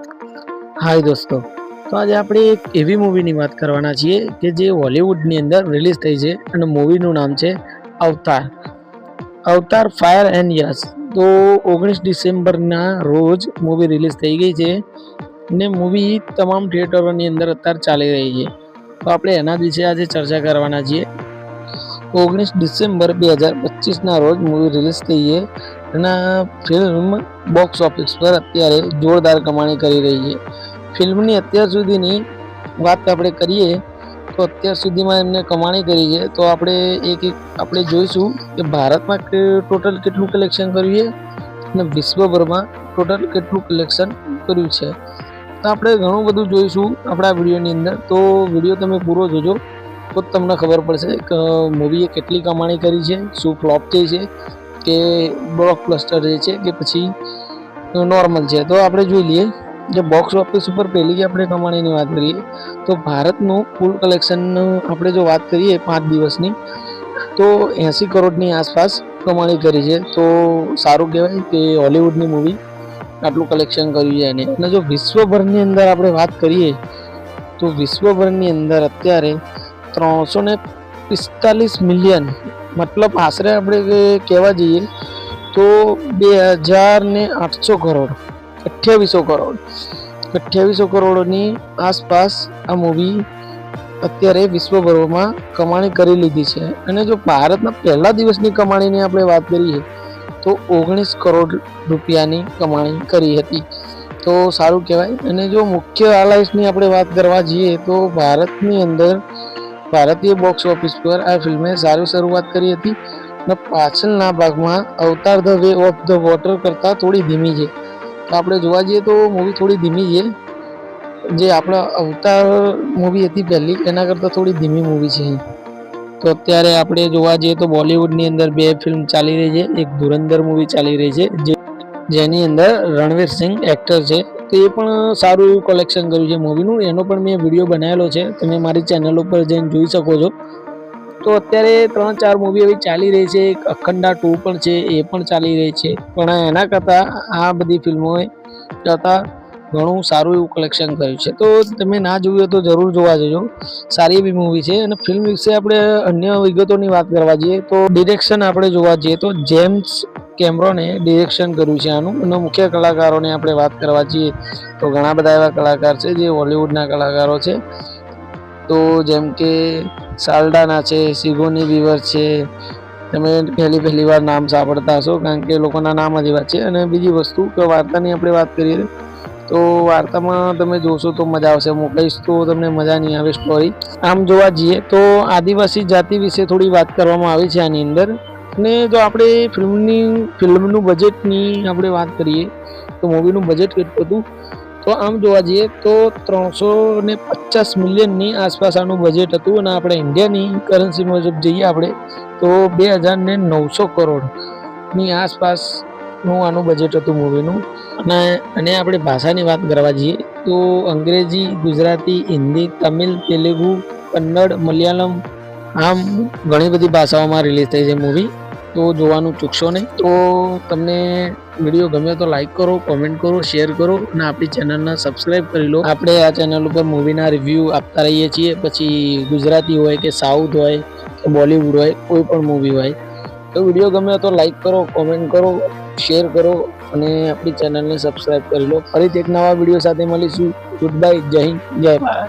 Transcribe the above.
હાય દોસ્તો, તો આજે આપણે એક એવી મૂવીની વાત કરવાના છીએ કે જે હોલિવૂડની અંદર રિલીઝ થઈ છે અને મૂવીનું નામ છે અવતાર. અવતાર ફાયર એન્ડ યસ. તો 19 ડિસેમ્બરના રોજ મૂવી રિલીઝ થઈ ગઈ છે ને મૂવી તમામ થિયેટરોની અંદર અત્યારે ચાલી રહી છે. તો આપણે એના વિશે આજે ચર્ચા કરવાના છીએ. 19 ડિસેમ્બર 2025ના રોજ મૂવી રિલીઝ થઈ છે અને ફિલ્મ બોક્સ ઓફિસ પર અત્યારે જોરદાર કમાણી કરી રહી છે. ફિલ્મની અત્યાર સુધીની વાત આપણે કરીએ તો અત્યાર સુધીમાં એમને કમાણી કરી છે. તો આપણે જોઈશું કે ભારતમાં ટોટલ કેટલું કલેક્શન કર્યું છે અને વિશ્વભરમાં ટોટલ કેટલું કલેક્શન કર્યું છે. તો આપણે ઘણું બધું જોઈશું આપણા વિડીયોની અંદર. તો વિડીયો તમે પૂરો જોજો તો તમને ખબર પડશે કે મૂવીએ કેટલી કમાણી કરી છે, શું ફ્લોપ થઈ છે કે બ્લોકબસ્ટર છે કે પછી નોર્મલ છે. તો આપણે જોઈ લઈએ જે બોક્સ ઓફિસ ઉપર પહેલી આપણે કમાણીની વાત કરીએ તો ભારતનું કુલ કલેક્શન આપણે જો વાત કરીએ 5 દિવસની તો 80 કરોડની આસપાસ કમાણી કરી છે. તો સારું કહેવાય કે હોલિવૂડની મૂવી આટલું કલેક્શન કર્યું છે એને. અને જો વિશ્વભરની અંદર આપણે વાત કરીએ તો વિશ્વભરની અંદર અત્યારે 345 મિલિયન મતલબ આશરે આપણે કહેવા જઈએ તો 2800 કરોડ 2800 કરોડની આસપાસ આ મૂવી અત્યારે વિશ્વભરમાં કમાણી કરી લીધી છે. અને જો ભારતના પહેલા દિવસની કમાણીની આપણે વાત કરીએ તો 19 કરોડ રૂપિયાની કમાણી કરી હતી. તો સારું કહેવાય. અને જો મુખ્ય હાઇલાઇટ્સની આપણે વાત કરવા જઈએ તો ભારતની અંદર ભારતીય બોક્સ ઓફિસ પર આ ફિલ્મે સારી શરૂઆત કરી હતી અને પાછળના ભાગમાં અવતાર the way of the water કરતાં થોડી ધીમી છે. તો આપણે જોવા જઈએ તો મૂવી થોડી ધીમી છે. જે આપણા અવતાર મૂવી હતી પહેલી એના કરતાં થોડી ધીમી મૂવી છે. તો અત્યારે આપણે જોવા જઈએ તો બોલિવૂડની અંદર 2 ફિલ્મ ચાલી રહી છે. એક ધુરંધર મૂવી ચાલી રહી છે જેની અંદર રણવીર સિંહ એક્ટર છે. તો એ પણ સારું એવું કલેક્શન કર્યું છે મૂવીનું. એનો પણ મેં વિડીયો બનાવેલો છે, તમે મારી ચેનલ ઉપર જઈને જોઈ શકો છો. તો અત્યારે 3-4 મૂવી એવી ચાલી રહી છે. એક અખંડા 2 પણ છે, એ પણ ચાલી રહી છે. પણ એના કરતાં આ બધી ફિલ્મોએ કરતાં ઘણું સારું એવું કલેક્શન કર્યું છે. તો તમે ના જોયું હોય તો જરૂર જોવા જજો. સારી એવી મૂવી છે. અને ફિલ્મ વિશે આપણે અન્ય વિગતોની વાત કરવા જઈએ તો ડિરેક્શન આપણે જોવા જઈએ તો જેમ્સ કેમેરોને ડિરેક્શન કર્યું છે આનું. અને મુખ્ય કલાકારોની આપણે વાત કરવા જઈએ તો ઘણા બધા એવા કલાકાર છે જે હોલિવૂડના કલાકારો છે. તો જેમ કે સાલ્ડાના છે, સિગોની વિવર છે, તમે પહેલી વાર નામ સાંભળતા હશો કારણ કે લોકોના નામ જ એવા છે. અને બીજી વસ્તુ કે વાર્તાની આપણે વાત કરીએ તો વાર્તામાં તમે જોશો તો મજા આવશે. હું કહીશ તો તમને મજા નહીં આવે સ્ટોરી. આમ જોવા જઈએ તો આદિવાસી જાતિ વિશે થોડી વાત કરવામાં આવી છે આની અંદર. અને જો આપણે ફિલ્મનું બજેટની આપણે વાત કરીએ તો મૂવીનું બજેટ કેટલું હતું તો આમ જોવા જઈએ તો 350 મિલિયનની આસપાસ આનું બજેટ હતું. અને આપણે ઇન્ડિયાની કરન્સી મુજબ જઈએ આપણે તો 2900 કરોડની આસપાસનું આનું બજેટ હતું મૂવીનું. અને આપણે ભાષાની વાત કરવા જઈએ તો અંગ્રેજી, ગુજરાતી, હિન્દી, તમિલ, તેલુગુ, કન્નડ, મલયાલમ આમ ઘણી બધી ભાષાઓમાં રિલીઝ થઈ છે મૂવી. તો જોવાનું ચૂકશો નહીં. તો તમને વિડીયો ગમે તો લાઈક કરો, કોમેન્ટ કરો, શેર કરો અને આપણી ચેનલને સબસ્ક્રાઈબ કરી લો. આપણે આ ચેનલ ઉપર મૂવીના રિવ્યૂ આપતા રહીએ છીએ. પછી ગુજરાતી હોય કે સાઉથ હોય કે બોલિવૂડ હોય, કોઈ પણ મૂવી હોય. તો વિડીયો ગમે તો લાઈક કરો, કોમેન્ટ કરો, શેર કરો અને આપણી ચેનલને સબસ્ક્રાઈબ કરી લો. ફરીથી એક નવા વિડીયો સાથે મળીશું. ગુડ બાય, જય હિન્દ, જય ભારત.